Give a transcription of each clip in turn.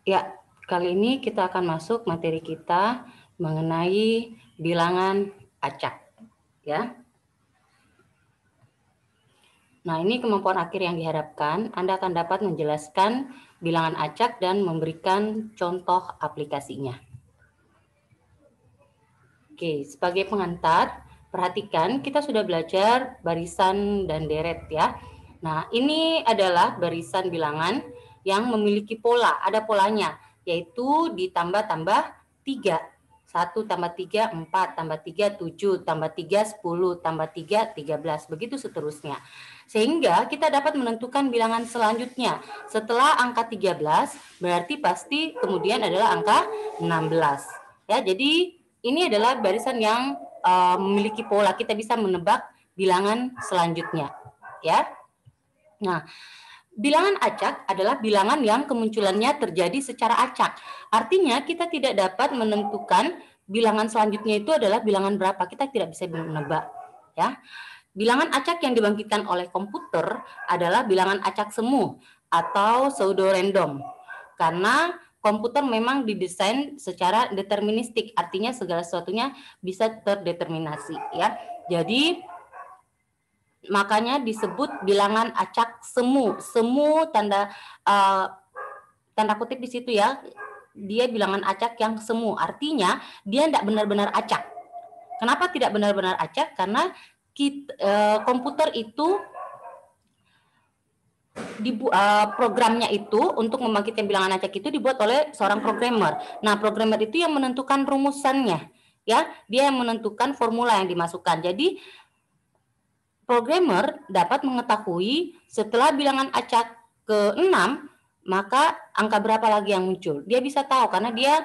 Ya, kali ini kita akan masuk materi kita mengenai bilangan acak, ya. Nah, ini kemampuan akhir yang diharapkan. Anda akan dapat menjelaskan bilangan acak dan memberikan contoh aplikasinya. Oke, sebagai pengantar, perhatikan kita sudah belajar barisan dan deret ya. Nah, ini adalah barisan bilangan yang memiliki pola, ada polanya, yaitu ditambah-tambah 3. 1 tambah 3, 4, tambah 3, 7, tambah 3, 10, tambah 3, 13, begitu seterusnya. Sehingga kita dapat menentukan bilangan selanjutnya. Setelah angka 13, berarti pasti kemudian adalah angka 16. Ya, jadi ini adalah barisan yang memiliki pola. Kita bisa menebak bilangan selanjutnya. Ya. Nah, bilangan acak adalah bilangan yang kemunculannya terjadi secara acak. Artinya kita tidak dapat menentukan bilangan selanjutnya itu adalah bilangan berapa. Kita tidak bisa menebak, ya. Bilangan acak yang dibangkitkan oleh komputer adalah bilangan acak semu atau pseudo random. Karena komputer memang didesain secara deterministik, artinya segala sesuatunya bisa terdeterminasi, ya. Jadi makanya disebut bilangan acak semu. Semu tanda kutip di situ ya. Dia bilangan acak yang semu. Artinya dia tidak benar-benar acak. Kenapa tidak benar-benar acak? Karena komputer itu programnya itu untuk membangkitkan bilangan acak itu dibuat oleh seorang programmer. Nah, programmer itu yang menentukan rumusannya, ya. Dia yang menentukan formula yang dimasukkan. Jadi programmer dapat mengetahui setelah bilangan acak ke-6, maka angka berapa lagi yang muncul. Dia bisa tahu karena dia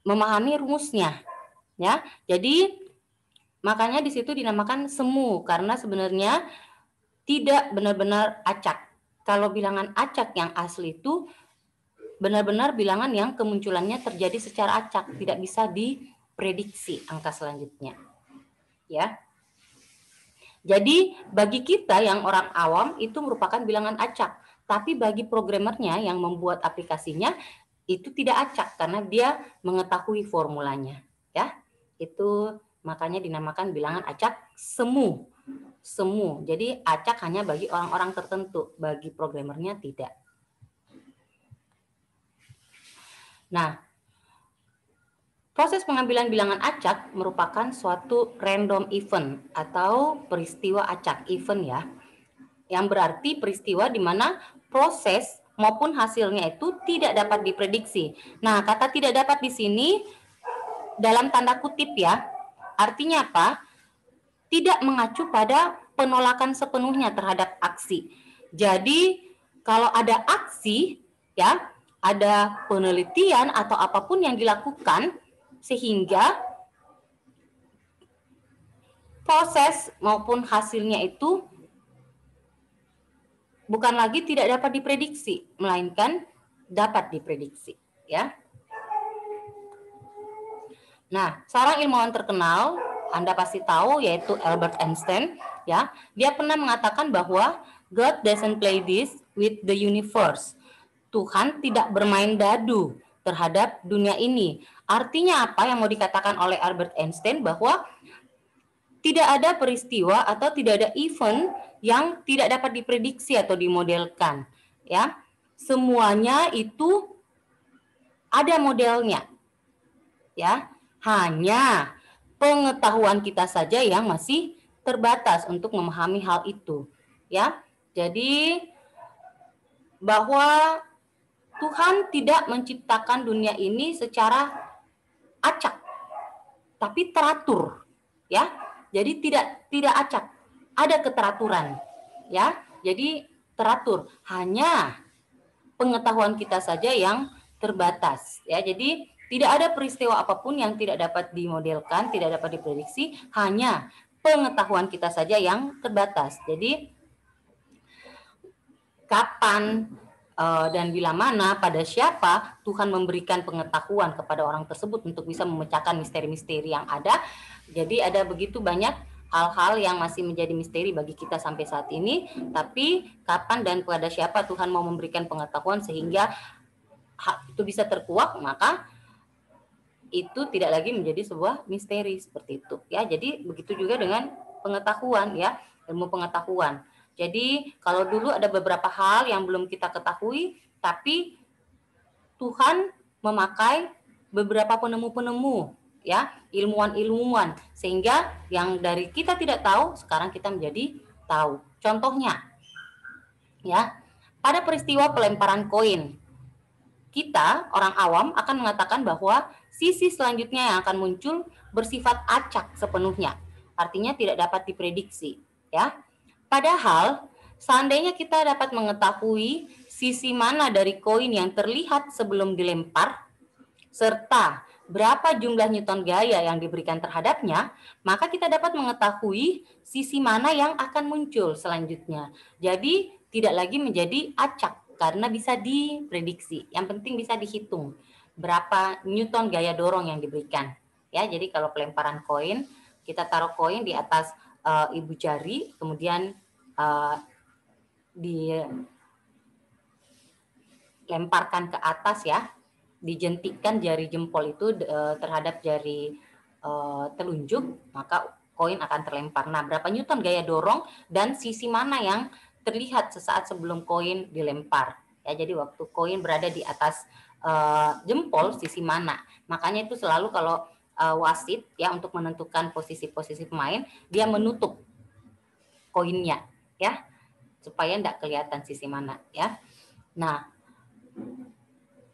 memahami rumusnya, ya. Jadi makanya di situ dinamakan semu karena sebenarnya tidak benar-benar acak. Kalau bilangan acak yang asli itu benar-benar bilangan yang kemunculannya terjadi secara acak, tidak bisa diprediksi angka selanjutnya. Ya. Jadi bagi kita yang orang awam itu merupakan bilangan acak, tapi bagi programmernya yang membuat aplikasinya itu tidak acak karena dia mengetahui formulanya, ya. Itu makanya dinamakan bilangan acak semu. Semu. Jadi acak hanya bagi orang-orang tertentu, bagi programmernya tidak. Nah, proses pengambilan bilangan acak merupakan suatu random event atau peristiwa acak event ya. Yang berarti peristiwa di mana proses maupun hasilnya itu tidak dapat diprediksi. Nah, kata tidak dapat di sini dalam tanda kutip ya. Artinya apa? Tidak mengacu pada penolakan sepenuhnya terhadap aksi. Jadi, kalau ada aksi ya, ada penelitian atau apapun yang dilakukan sehingga proses maupun hasilnya itu bukan lagi tidak dapat diprediksi, melainkan dapat diprediksi, ya. Nah, seorang ilmuwan terkenal, Anda pasti tahu, yaitu Albert Einstein, ya. Dia pernah mengatakan bahwa God doesn't play this with the universe. Tuhan tidak bermain dadu terhadap dunia ini. Artinya apa yang mau dikatakan oleh Albert Einstein? Bahwa tidak ada peristiwa atau tidak ada event yang tidak dapat diprediksi atau dimodelkan, ya. Semuanya itu ada modelnya, ya. Hanya pengetahuan kita saja yang masih terbatas untuk memahami hal itu, ya. Jadi bahwa Tuhan tidak menciptakan dunia ini secara acak, tapi teratur, ya. Jadi tidak acak, ada keteraturan, ya. Jadi teratur, hanya pengetahuan kita saja yang terbatas, ya. Jadi tidak ada peristiwa apapun yang tidak dapat dimodelkan, tidak dapat diprediksi, hanya pengetahuan kita saja yang terbatas. Jadi kapan dan bila mana, pada siapa Tuhan memberikan pengetahuan kepada orang tersebut untuk bisa memecahkan misteri-misteri yang ada. Jadi ada begitu banyak hal-hal yang masih menjadi misteri bagi kita sampai saat ini, tapi kapan dan pada siapa Tuhan mau memberikan pengetahuan sehingga itu bisa terkuak, maka itu tidak lagi menjadi sebuah misteri seperti itu ya. Jadi begitu juga dengan pengetahuan ya, ilmu pengetahuan. Jadi kalau dulu ada beberapa hal yang belum kita ketahui, tapi Tuhan memakai beberapa penemu-penemu ya, ilmuwan-ilmuwan, sehingga yang dari kita tidak tahu sekarang kita menjadi tahu. Contohnya ya, pada peristiwa pelemparan koin, kita orang awam akan mengatakan bahwa sisi selanjutnya yang akan muncul bersifat acak sepenuhnya, artinya tidak dapat diprediksi ya. Padahal seandainya kita dapat mengetahui sisi mana dari koin yang terlihat sebelum dilempar serta berapa jumlah newton gaya yang diberikan terhadapnya, maka kita dapat mengetahui sisi mana yang akan muncul selanjutnya. Jadi tidak lagi menjadi acak karena bisa diprediksi. Yang penting bisa dihitung berapa newton gaya dorong yang diberikan. Ya, jadi kalau pelemparan koin, kita taruh koin di atas ibu jari, kemudian dilemparkan ke atas ya, dijentikkan jari jempol itu terhadap jari telunjuk, maka koin akan terlempar. Nah, berapa newton gaya dorong dan sisi mana yang terlihat sesaat sebelum koin dilempar. Ya, jadi waktu koin berada di atas jempol, sisi mana. Makanya itu selalu kalau wasit ya untuk menentukan posisi-posisi pemain, dia menutup koinnya ya, supaya tidak kelihatan sisi mana ya. Nah,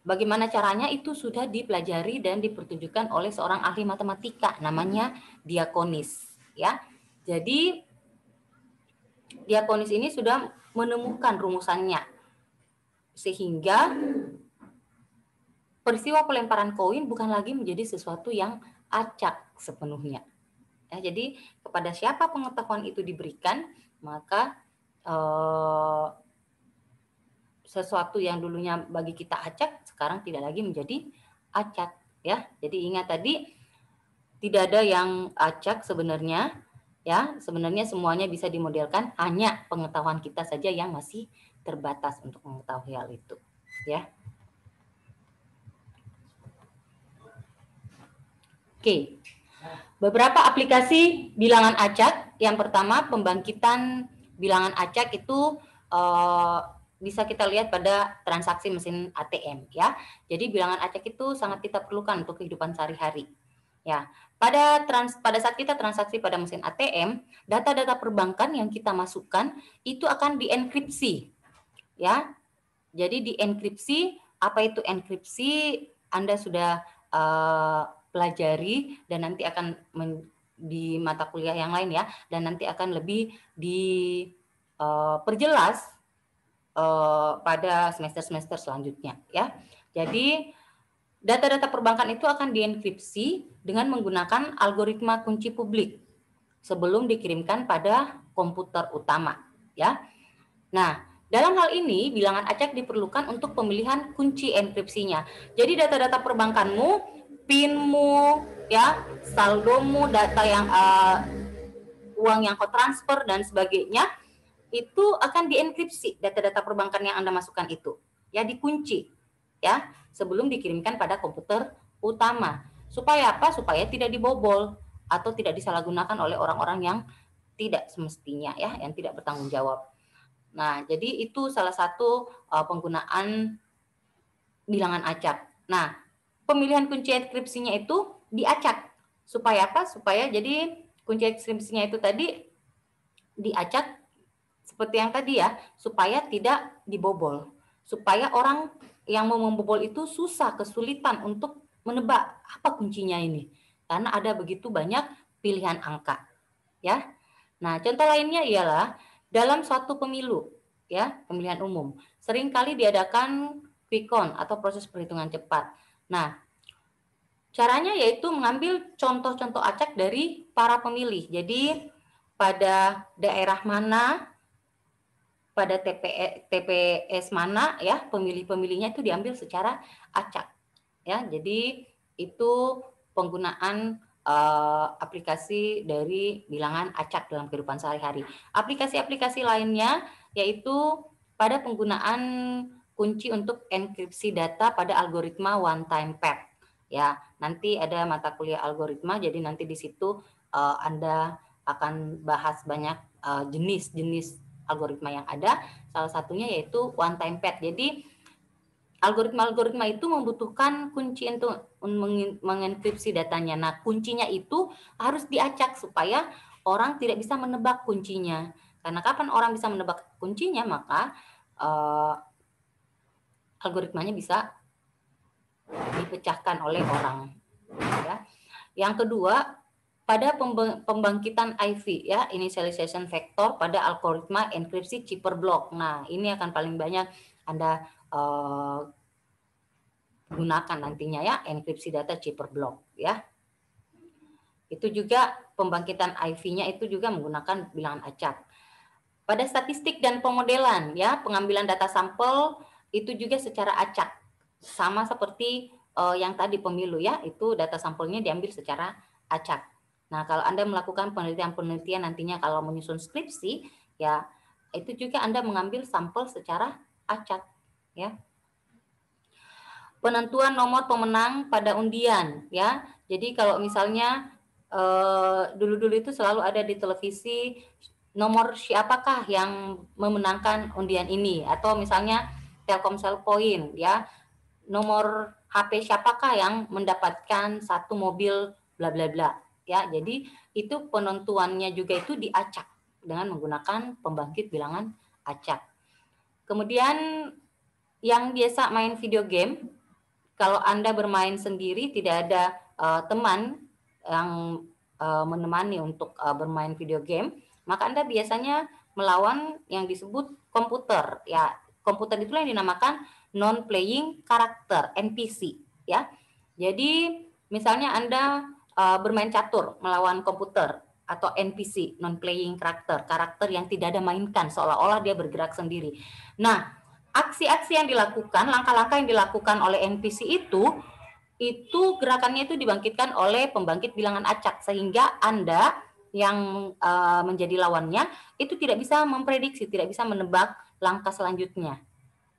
bagaimana caranya itu sudah dipelajari dan dipertunjukkan oleh seorang ahli matematika namanya Diakonis ya. Jadi Diakonis ini sudah menemukan rumusannya sehingga peristiwa pelemparan koin bukan lagi menjadi sesuatu yang acak sepenuhnya. Ya, jadi kepada siapa pengetahuan itu diberikan, maka sesuatu yang dulunya bagi kita acak sekarang tidak lagi menjadi acak ya. Jadi ingat tadi tidak ada yang acak sebenarnya ya. Sebenarnya semuanya bisa dimodelkan, hanya pengetahuan kita saja yang masih terbatas untuk mengetahui hal itu ya. Oke. Beberapa aplikasi bilangan acak. Yang pertama, pembangkitan bilangan acak itu bisa kita lihat pada transaksi mesin ATM ya. Jadi bilangan acak itu sangat kita perlukan untuk kehidupan sehari-hari. Ya, pada saat kita transaksi pada mesin ATM, data-data perbankan yang kita masukkan itu akan dienkripsi. Ya. Jadi dienkripsi, apa itu enkripsi? Anda sudah pelajari dan nanti akan di mata kuliah yang lain ya, dan nanti akan lebih diperjelas pada semester-semester selanjutnya ya. Jadi data-data perbankan itu akan dienkripsi dengan menggunakan algoritma kunci publik sebelum dikirimkan pada komputer utama ya. Nah, dalam hal ini bilangan acak diperlukan untuk pemilihan kunci enkripsinya. Jadi data-data perbankanmu, PIN-mu ya, saldomu, data yang uang yang kau transfer dan sebagainya itu akan dienkripsi, data-data perbankan yang Anda masukkan itu ya, dikunci ya sebelum dikirimkan pada komputer utama. Supaya apa? Supaya tidak dibobol atau tidak disalahgunakan oleh orang-orang yang tidak semestinya ya, yang tidak bertanggung jawab. Nah, jadi itu salah satu penggunaan bilangan acak. Nah, pemilihan kunci enkripsinya itu diacak. Supaya apa? Supaya jadi kunci enkripsinya itu tadi diacak seperti yang tadi ya, supaya tidak dibobol. Supaya orang yang mau membobol itu susah, kesulitan untuk menebak apa kuncinya ini. Karena ada begitu banyak pilihan angka. Ya. Nah, contoh lainnya ialah dalam suatu pemilu, ya, pemilihan umum, seringkali diadakan quick count atau proses perhitungan cepat. Nah, caranya yaitu mengambil contoh-contoh acak dari para pemilih. Jadi, pada daerah mana, pada TPS mana, ya, pemilih-pemilihnya itu diambil secara acak. Ya, jadi itu penggunaan aplikasi dari bilangan acak dalam kehidupan sehari-hari. Aplikasi-aplikasi lainnya yaitu pada penggunaan kunci untuk enkripsi data pada algoritma one time pad. Ya, nanti ada mata kuliah algoritma, jadi nanti di situ Anda akan bahas banyak jenis-jenis algoritma yang ada. Salah satunya yaitu one time pad. Jadi algoritma-algoritma itu membutuhkan kunci untuk mengenkripsi datanya. Nah, kuncinya itu harus diacak supaya orang tidak bisa menebak kuncinya. Karena kapan orang bisa menebak kuncinya, maka algoritmanya bisa dipecahkan oleh orang. Ya. Yang kedua, pada pembangkitan IV, ya, initialization vector pada algoritma enkripsi Cipher block. Nah, ini akan paling banyak Anda gunakan nantinya, ya, enkripsi data Cipher block, ya. Itu juga pembangkitan IV-nya itu juga menggunakan bilangan acak. Pada statistik dan pemodelan, ya, pengambilan data sampel itu juga secara acak, sama seperti yang tadi pemilu, ya, itu data sampelnya diambil secara acak. Nah, kalau Anda melakukan penelitian nantinya kalau menyusun skripsi, ya, itu juga Anda mengambil sampel secara acak, ya. Penentuan nomor pemenang pada undian, ya. Jadi kalau misalnya dulu-dulu itu selalu ada di televisi nomor siapakah yang memenangkan undian ini, atau misalnya Telkomsel Point, ya, nomor HP siapakah yang mendapatkan satu mobil bla bla bla, ya. Jadi itu penentuannya juga itu diacak dengan menggunakan pembangkit bilangan acak. Kemudian yang biasa main video game, kalau Anda bermain sendiri tidak ada teman yang menemani untuk bermain video game, maka Anda biasanya melawan yang disebut komputer, ya. Komputer itulah yang dinamakan non-playing karakter, NPC, ya. Jadi misalnya Anda bermain catur melawan komputer atau NPC, non-playing karakter yang tidak ada mainkan, seolah-olah dia bergerak sendiri. Nah, aksi-aksi yang dilakukan, langkah-langkah yang dilakukan oleh NPC itu gerakannya itu dibangkitkan oleh pembangkit bilangan acak, sehingga Anda yang menjadi lawannya itu tidak bisa memprediksi, tidak bisa menebak langkah selanjutnya.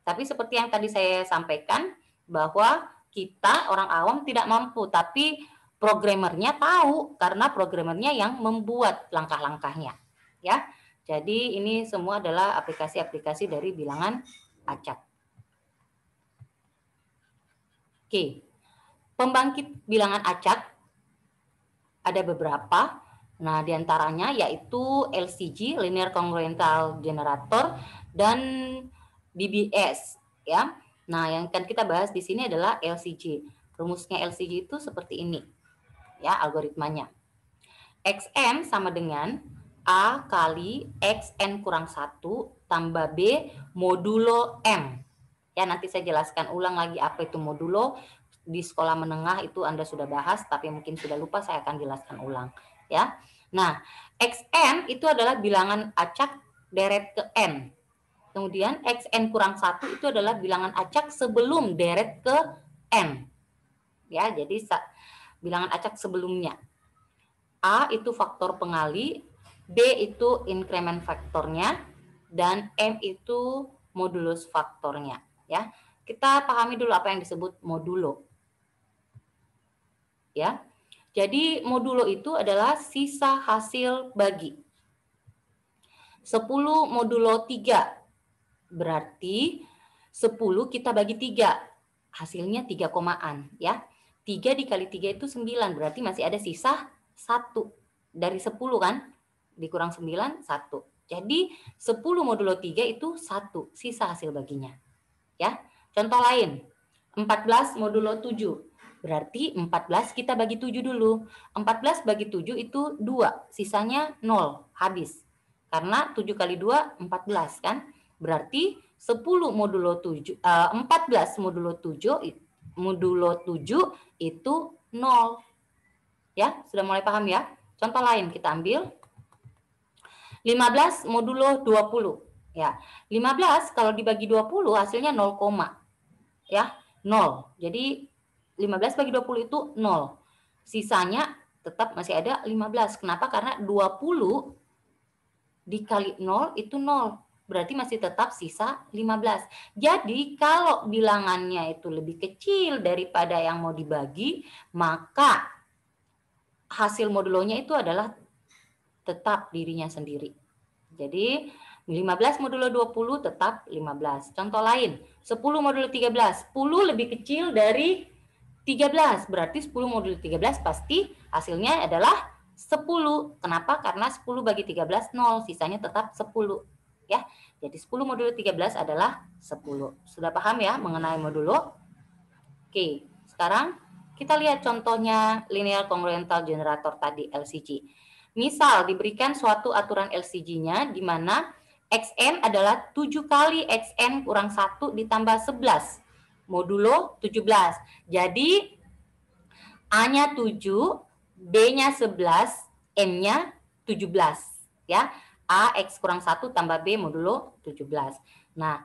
Tapi seperti yang tadi saya sampaikan, bahwa kita orang awam tidak mampu, tapi programmernya tahu, karena programmernya yang membuat langkah-langkahnya, ya. Jadi ini semua adalah aplikasi-aplikasi dari bilangan acak. Oke, pembangkit bilangan acak ada beberapa. Nah, diantaranya yaitu LCG, Linear Congruental Generator, dan BBS, ya. Nah, yang akan kita bahas di sini adalah LCG. Rumusnya LCG itu seperti ini, ya, algoritmanya. XN sama dengan A kali XN kurang 1 tambah B modulo M. Ya, nanti saya jelaskan ulang lagi apa itu modulo. Di sekolah menengah itu Anda sudah bahas, tapi mungkin sudah lupa, saya akan jelaskan ulang, ya. Nah, XN itu adalah bilangan acak deret ke N. Kemudian XN kurang 1 itu adalah bilangan acak sebelum deret ke N. Ya, jadi bilangan acak sebelumnya. A itu faktor pengali, B itu increment faktornya, dan M itu modulus faktornya, ya. Kita pahami dulu apa yang disebut modulo. Ya. Jadi modulo itu adalah sisa hasil bagi. 10 modulo 3. Berarti 10 kita bagi 3. Hasilnya 3 komaan, ya. 3 dikali 3 itu 9, berarti masih ada sisa 1. Dari 10 kan? Dikurang 9, 1. Jadi 10 modulo 3 itu 1, sisa hasil baginya. Ya. Contoh lain, 14 modulo 7. Berarti 14 kita bagi 7 dulu. 14 bagi 7 itu 2, sisanya 0, habis. Karena 7 kali 2, 14 kan? Berarti 10 modulo 7, 14 modulo 7 itu 0. Ya, sudah mulai paham ya? Contoh lain kita ambil. 15 modulo 20. Ya, 15 kalau dibagi 20 hasilnya 0, ya, 0. Jadi 15 bagi 20 itu 0. Sisanya tetap masih ada 15. Kenapa? Karena 20 dikali 0 itu 0. berarti masih tetap sisa 15. Jadi kalau bilangannya itu lebih kecil daripada yang mau dibagi, maka hasil modulonya itu adalah tetap dirinya sendiri. Jadi 15 modulo 20 tetap 15. Contoh lain, 10 modulo 13. 10 lebih kecil dari 13. Berarti 10 modulo 13 pasti hasilnya adalah 10. Kenapa? Karena 10 bagi 13 0, sisanya tetap 10. Ya. Jadi 10 modulo 13 adalah 10. Sudah paham ya mengenai modulo? Oke, sekarang kita lihat contohnya linear congruental generator tadi, LCG. Misal diberikan suatu aturan LCG-nya di mana Xn adalah 7 kali Xn kurang 1 ditambah 11. Modulo 17. Jadi A-nya 7, B-nya 11, M-nya 17. Ya, A X kurang 1 tambah B modulo 17. Nah,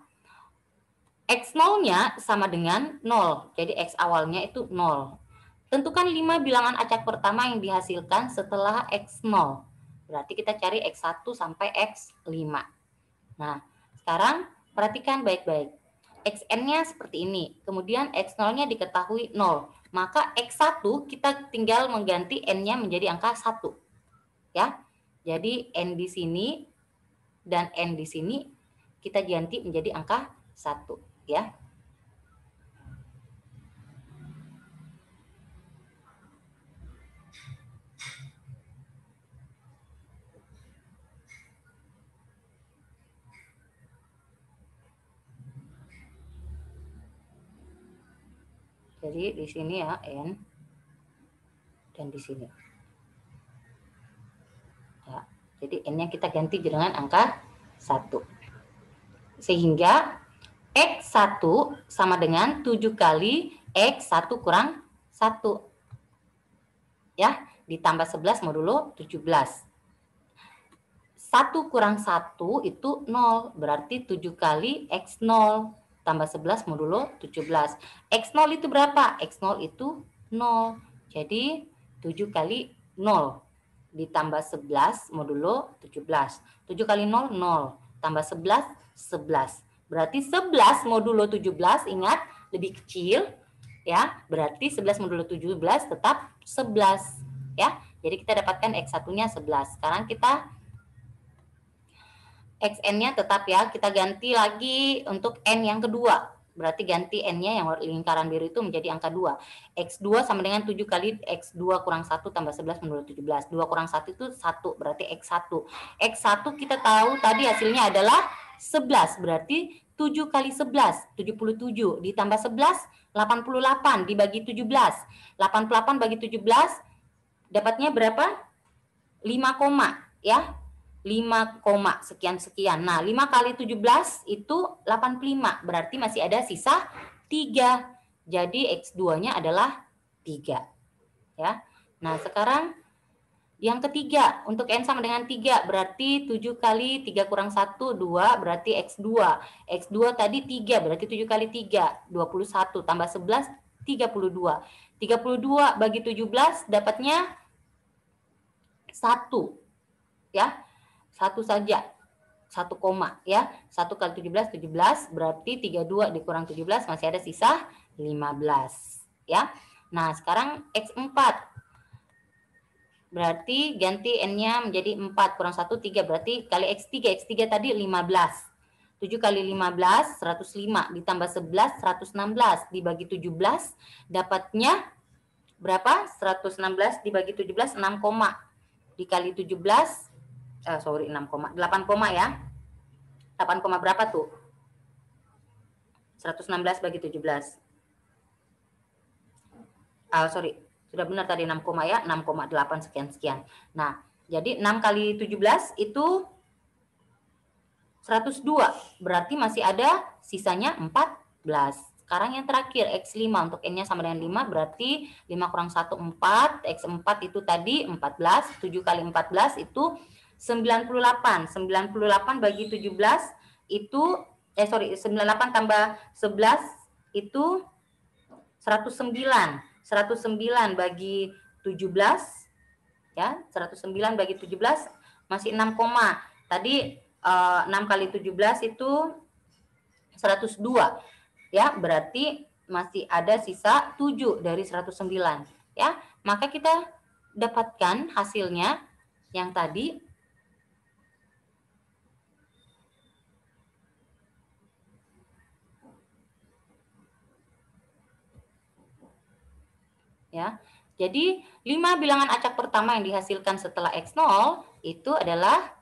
X0-nya sama dengan 0. Jadi X awalnya itu 0. Tentukan 5 bilangan acak pertama yang dihasilkan setelah X0. Berarti kita cari X1 sampai X5. Nah, sekarang perhatikan baik-baik. Xn-nya seperti ini. Kemudian X0-nya diketahui 0. Maka X1 kita tinggal mengganti N-nya menjadi angka 1. Ya. Jadi N di sini dan N di sini kita ganti menjadi angka 1. Ya. Jadi di sini ya N dan di sini. Ya, jadi N-nya kita ganti dengan angka 1. Sehingga X1 sama dengan 7 kali X1 kurang 1. Ya, ditambah 11 modulo 17. 1 kurang 1 itu 0, berarti 7 kali X0 tambah 11 modulo 17. X0 itu berapa? X0 itu 0. Jadi 7 kali 0 ditambah 11 modulo 17. 7 kali 0, 0. Tambah 11, 11. Berarti 11 modulo 17, ingat lebih kecil. Ya, berarti 11 modulo 17 tetap 11. Ya, jadi kita dapatkan X1-nya 11. Sekarang kita Xn-nya tetap ya, kita ganti lagi untuk N yang kedua. Berarti ganti N-nya yang lingkaran biru itu menjadi angka 2. X2 sama dengan 7 kali X2 kurang 1 tambah 11 menurut 17. 2 kurang 1 itu 1, berarti X1. X1 kita tahu tadi hasilnya adalah 11, berarti 7 kali 11, 77. Ditambah 11, 88 dibagi 17. 88 bagi 17, dapatnya berapa? 5 koma, ya. 5, sekian-sekian. Nah, 5 kali 17 itu 85. Berarti masih ada sisa 3. Jadi X2-nya adalah 3. Ya. Nah, sekarang yang ketiga. Untuk N sama dengan 3. Berarti 7 kali 3 kurang 1, 2. Berarti X2. X2 tadi 3. Berarti 7 kali 3, 21. Tambah 11, 32. 32 bagi 17 dapatnya 1. Ya. 1 saja, 1 koma ya. 1 kali 17, 17, berarti 32 dikurang 17 masih ada sisa 15 ya. Nah, sekarang X4. Berarti ganti N-nya menjadi 4 kurang 1, 3, berarti kali X3. X3 tadi 15. 7 kali 15, 105, ditambah 11, 116, dibagi 17, dapatnya berapa? 116 dibagi 17, 6 koma. Dikali 17, 6 koma, 8 koma ya. 8 koma berapa tuh? 116 bagi 17. Sudah benar tadi 6 koma ya, 6,8 sekian-sekian. Nah, jadi 6 kali 17 itu 102. Berarti masih ada sisanya 14. Sekarang yang terakhir, X5. Untuk N-nya sama dengan 5, berarti 5 kurang 1, 4. X4 itu tadi 14. 7 kali 14 itu 98. 98 bagi 17 itu 98 tambah 11 itu 109. 109 bagi 17 ya, 109 bagi 17 masih 6 koma. Tadi 6 kali 17 itu 102. Ya, berarti masih ada sisa 7 dari 109. Ya, maka kita dapatkan hasilnya yang tadi ya. Jadi 5 bilangan acak pertama yang dihasilkan setelah X0 itu adalah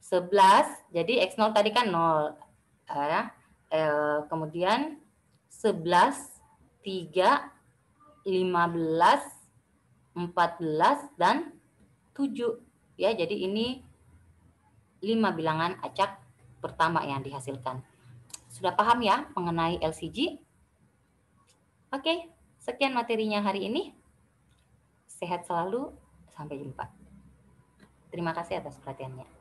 11. Jadi X0 tadi kan 0. Kemudian 11, 3, 15, 14, dan 7. Ya, jadi ini 5 bilangan acak pertama yang dihasilkan. Sudah paham ya mengenai LCG? Oke, sekian materinya hari ini. Sehat selalu, sampai jumpa. Terima kasih atas perhatiannya.